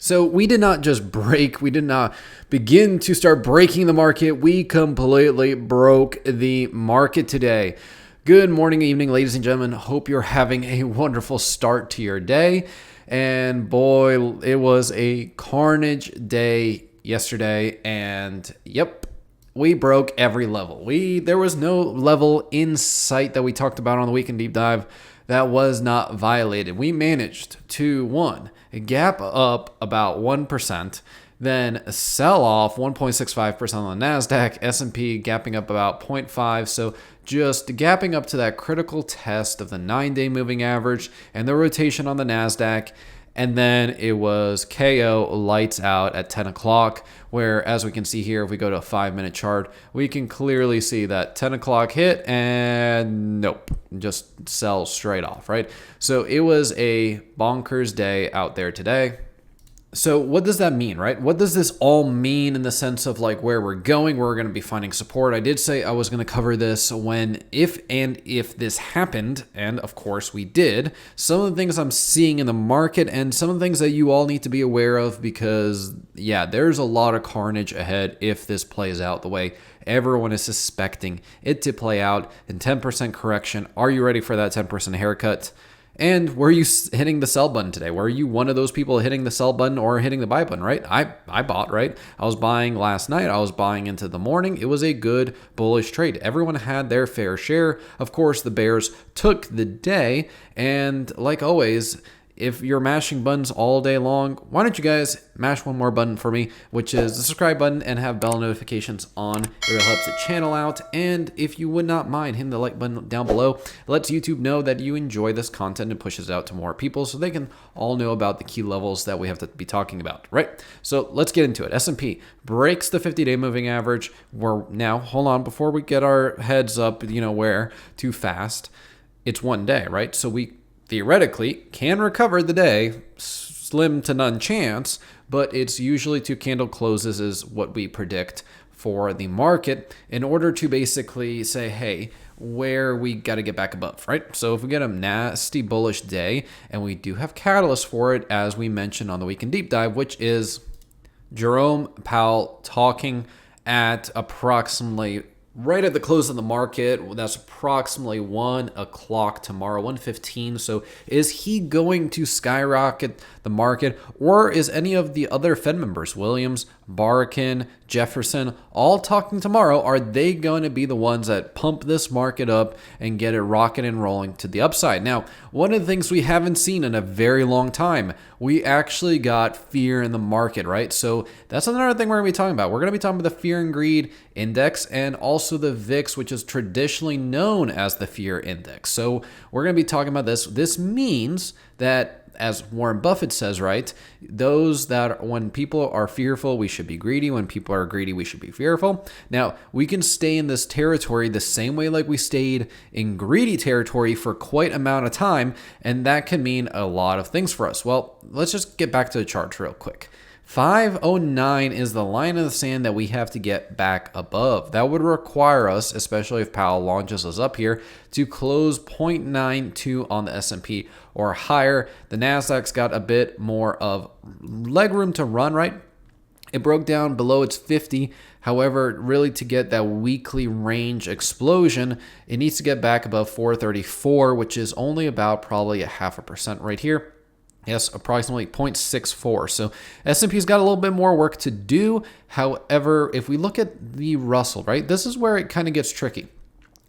So we did not just break, we did not begin to start breaking the market. We completely broke the market today. Good morning, evening, ladies and gentlemen. Hope you're having a wonderful start to your day. And boy, it was a carnage day yesterday. And yep, we broke every level. There was no level in sight that we talked about on the weekend deep dive that was not violated. We managed to gap up about 1%, then sell off 1.65% on the NASDAQ, S&P gapping up about 0.5%. So just gapping up to that critical test of the 9-day moving average and the rotation on the NASDAQ. And then it was KO, lights out at 10 o'clock, where as we can see here, if we go to a 5-minute chart, we can clearly see that 10 o'clock hit and nope, just sell straight off, right? So it was a bonkers day out there today. So what does that mean, right? What does this all mean in the sense of like where we're going, where we're going to be finding support? I did say I was going to cover this if this happened, and of course we did. Some of the things I'm seeing in the market and some of the things that you all need to be aware of because, yeah, there's a lot of carnage ahead if this plays out the way everyone is suspecting it to play out in 10% correction. Are you ready for that 10% haircut? And were you hitting the sell button today? Were you one of those people hitting the sell button or hitting the buy button, right? I bought, right? I was buying last night. I was buying into the morning. It was a good bullish trade. Everyone had their fair share. Of course, the bears took the day. And like always, if you're mashing buttons all day long, why don't you guys mash one more button for me, which is the subscribe button, and have bell notifications on. It really helps the channel out. And if you would not mind hitting the like button down below, it lets YouTube know that you enjoy this content and pushes it out to more people so they can all know about the key levels that we have to be talking about, right? So let's get into it. S&P breaks the 50-day moving average. We're now, hold on, before we get our heads up, where too fast. It's one day, right? So we theoretically can recover the day, slim to none chance, but it's usually 2 candle closes is what we predict for the market in order to basically say, hey, where we got to get back above, right? So if we get a nasty bullish day, and we do have catalysts for it, as we mentioned on the weekend deep dive, which is Jerome Powell talking at approximately right at the close of the market. That's approximately 1 o'clock tomorrow, 1:15. So is he going to skyrocket the market, or is any of the other Fed members, Williams, Barkin, Jefferson, all talking tomorrow? Are they going to be the ones that pump this market up and get it rocking and rolling to the upside? Now, one of the things we haven't seen in a very long time, we actually got fear in the market, right? So that's another thing we're going to be talking about. We're going to be talking about the fear and greed index and also the VIX, which is traditionally known as the fear index. So we're going to be talking about this. This means that, as Warren Buffett says, right, when people are fearful, we should be greedy. When people are greedy, we should be fearful. Now, we can stay in this territory the same way like we stayed in greedy territory for quite an amount of time, and that can mean a lot of things for us. Well, let's just get back to the charts real quick. 509 is the line in the sand that we have to get back above. That would require us, especially if Powell launches us up here, to close 0.92 on the S&P or higher. The NASDAQ's got a bit more of leg room to run, right? It broke down below its 50. However, really to get that weekly range explosion, it needs to get back above 434, which is only about probably 0.5% right here. Yes, approximately 0.64. So S&P's got a little bit more work to do. However, if we look at the Russell, right, this is where it kind of gets tricky.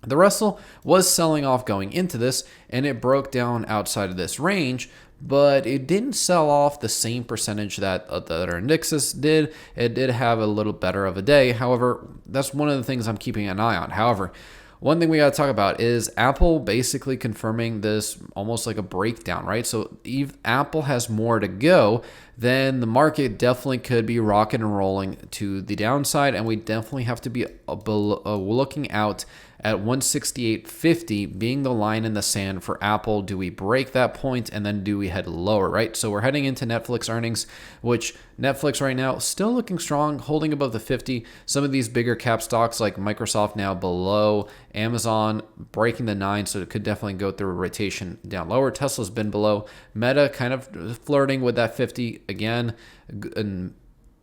The Russell was selling off going into this, and it broke down outside of this range, but it didn't sell off the same percentage that the other indexes did. It did have a little better of a day. However, that's one of the things I'm keeping an eye on. However, one thing we got to talk about is Apple basically confirming this almost like a breakdown, right? So if Apple has more to go, then the market definitely could be rocking and rolling to the downside, and we definitely have to be looking out at 168.50 being the line in the sand for Apple. Do we break that point and then do we head lower, right? So we're heading into Netflix earnings, which Netflix right now still looking strong, holding above the 50. Some of these bigger cap stocks like Microsoft now below, Amazon breaking the 9, so it could definitely go through a rotation down lower. Tesla's been below. Meta kind of flirting with that 50 again, and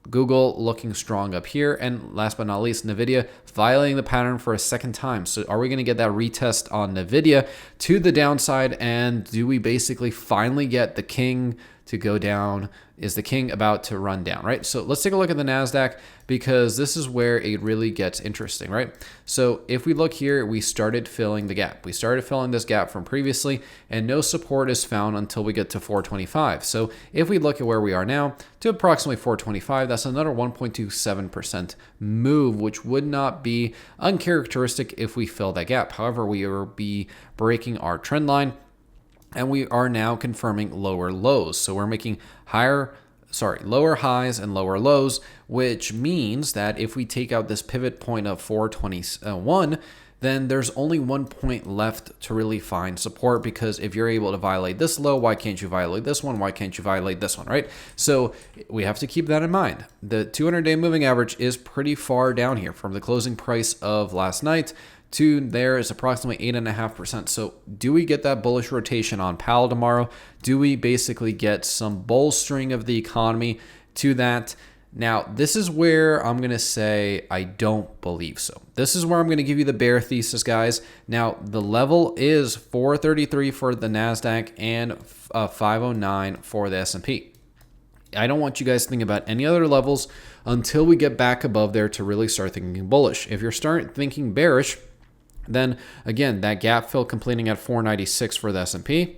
Google looking strong up here. And last but not least, NVIDIA violating the pattern for a second time. So are we going to get that retest on NVIDIA to the downside? And do we basically finally get the king to go down? Is the king about to run down, right? So let's take a look at the NASDAQ, because this is where it really gets interesting, right? So if we look here, we started filling the gap. We started filling this gap from previously, and no support is found until we get to 425. So if we look at where we are now to approximately 425, that's another 1.27% move, which would not be uncharacteristic if we fill that gap. However, we will be breaking our trend line, and we are now confirming lower lows. So we're making lower highs and lower lows, which means that if we take out this pivot point of 421, then there's only 1 point left to really find support, because if you're able to violate this low, why can't you violate this one? Why can't you violate this one, right? So we have to keep that in mind. The 200-day moving average is pretty far down here from the closing price of last night to there is approximately 8.5%. So do we get that bullish rotation on Powell tomorrow? Do we basically get some bolstering of the economy to that? Now, this is where I'm going to say I don't believe so. This is where I'm going to give you the bear thesis, guys. Now, the level is 433 for the NASDAQ and 509 for the S&P. I don't want you guys to think about any other levels until we get back above there to really start thinking bullish. If you're starting thinking bearish, then again, that gap fill completing at 496 for the S&P,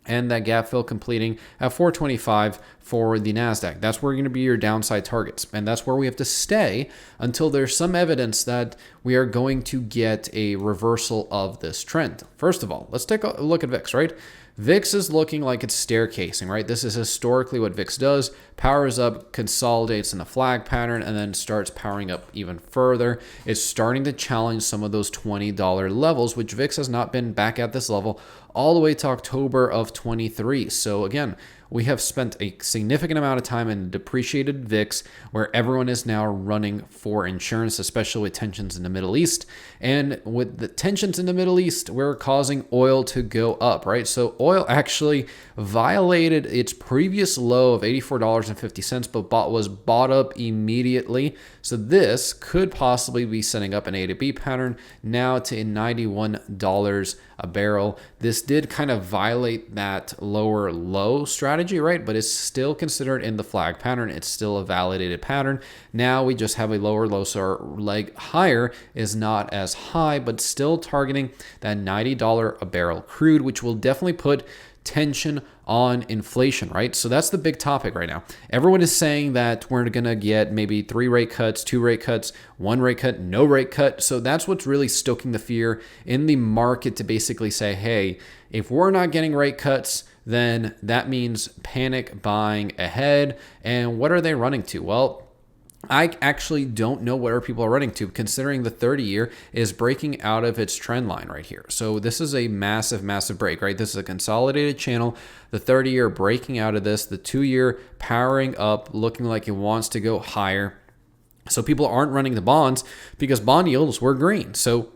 and that gap fill completing at 425 for the NASDAQ. That's where going to be your downside targets. And that's where we have to stay until there's some evidence that we are going to get a reversal of this trend. First of all, let's take a look at VIX, right? VIX is looking like it's staircasing, right? This is historically what VIX does. Powers up, consolidates in the flag pattern, and then starts powering up even further. It's starting to challenge some of those $20 levels, which VIX has not been back at this level all the way to October of 23. So again, we have spent a significant amount of time in depreciated VIX, where everyone is now running for insurance, especially with tensions in the Middle East. And with the tensions in the Middle East, we're causing oil to go up, right? So oil actually violated its previous low of $84.50, but was bought up immediately. So this could possibly be setting up an A to B pattern now to $91 a barrel. This did kind of violate that lower low strategy, right? But it's still considered in the flag pattern. It's still a validated pattern. Now we just have a lower low, so our leg higher is not as high, but still targeting that $90 a barrel crude, which will definitely put tension on inflation, right? So that's the big topic right now. Everyone is saying that we're going to get maybe 3 rate cuts, 2 rate cuts, 1 rate cut, no rate cut. So that's what's really stoking the fear in the market to basically say, hey, if we're not getting rate cuts, then that means panic buying ahead. And what are they running to? Well, I actually don't know where people are running to, considering the 30-year is breaking out of its trend line right here. So this is a massive, massive break, right? This is a consolidated channel. The 30-year breaking out of this, the 2-year powering up, looking like it wants to go higher. So people aren't running the bonds because bond yields were green. So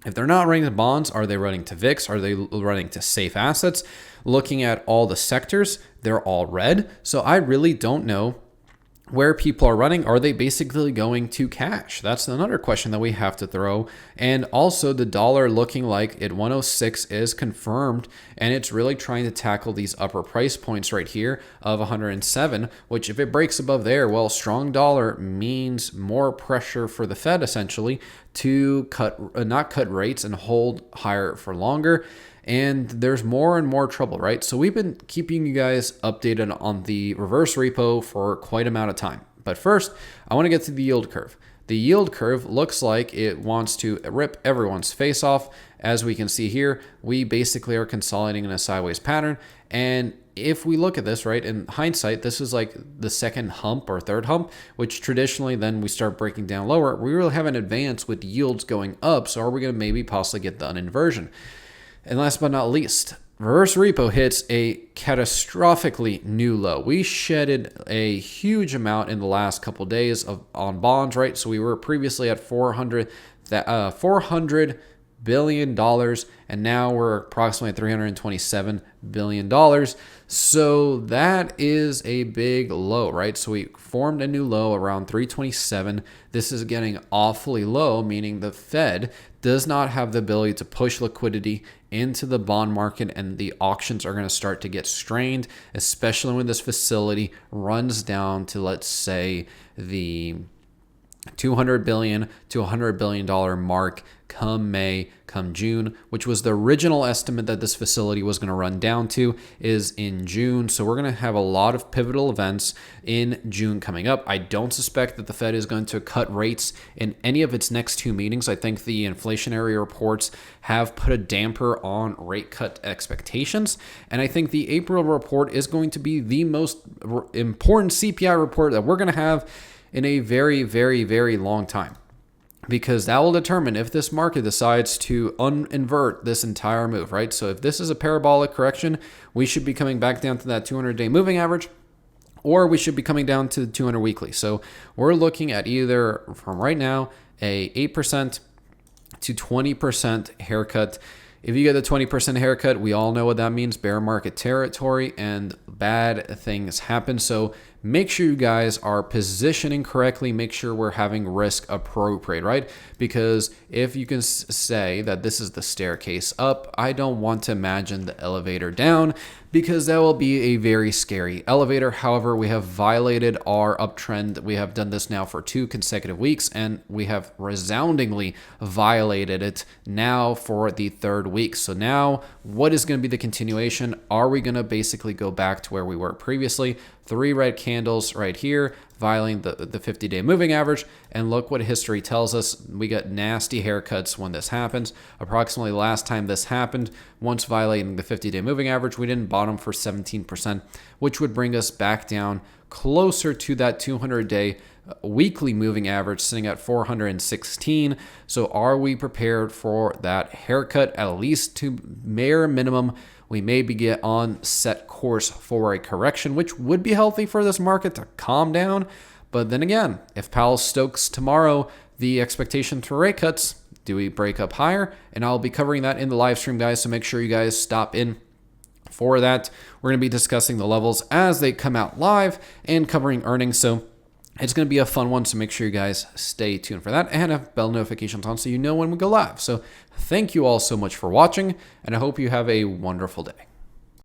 if they're not running the bonds, are they running to VIX? Are they running to safe assets? Looking at all the sectors, they're all red. So I really don't know where people are running. Are they basically going to cash? That's another question that we have to throw. And also the dollar looking like at 106 is confirmed, and it's really trying to tackle these upper price points right here of 107, which if it breaks above there, well, strong dollar means more pressure for the Fed essentially to not cut rates and hold higher for longer. And there's more and more trouble, right? So we've been keeping you guys updated on the reverse repo for quite an amount of time. But first, I want to get to the yield curve. The yield curve looks like it wants to rip everyone's face off. As we can see here, we basically are consolidating in a sideways pattern. And if we look at this, right, in hindsight, this is like the second hump or third hump, which traditionally then we start breaking down lower. We really haven't advanced with yields going up. So are we going to maybe possibly get the uninversion? And last but not least, reverse repo hits a catastrophically new low. We shedded a huge amount in the last couple of days on bonds, right? So we were previously at $400 billion, and now we're approximately $327 billion. So that is a big low, right? So we formed a new low around 327. This is getting awfully low, meaning the Fed does not have the ability to push liquidity into the bond market, and the auctions are going to start to get strained, especially when this facility runs down to, let's say, the $200 billion to $100 billion mark come May, come June, which was the original estimate that this facility was going to run down to, is in June. So we're going to have a lot of pivotal events in June coming up. I don't suspect that the Fed is going to cut rates in any of its next two meetings. I think the inflationary reports have put a damper on rate cut expectations. And I think the April report is going to be the most important CPI report that we're going to have in a very, very, very long time, because that will determine if this market decides to invert this entire move, right? So if this is a parabolic correction, we should be coming back down to that 200-day moving average, or we should be coming down to the 200 weekly. So we're looking at either, from right now, a 8% to 20% haircut. If you get a 20% haircut, we all know what that means: bear market territory, and bad things happen. So make sure you guys are positioning correctly. Make sure we're having risk appropriate, right? Because if you can say that this is the staircase up, I don't want to imagine the elevator down, because that will be a very scary elevator. However, we have violated our uptrend. We have done this now for 2 consecutive weeks, and we have resoundingly violated it now for the 3rd week. So now what is going to be the continuation? Are we going to basically go back to where we were previously? 3 red candles right here, violating the 50-day moving average. And look what history tells us. We get nasty haircuts when this happens. Approximately last time this happened, once violating the 50-day moving average, we didn't bottom for 17%, which would bring us back down closer to that 200-day weekly moving average, sitting at 416. So are we prepared for that haircut? At least to bare minimum, we may be on set course for a correction, which would be healthy for this market to calm down. But then again, if Powell stokes tomorrow the expectation for rate cuts, do we break up higher? And I'll be covering that in the live stream, guys, so make sure you guys stop in for that. We're going to be discussing the levels as they come out live and covering earnings. So it's going to be a fun one, so make sure you guys stay tuned for that and have bell notifications on so you know when we go live. So thank you all so much for watching, and I hope you have a wonderful day.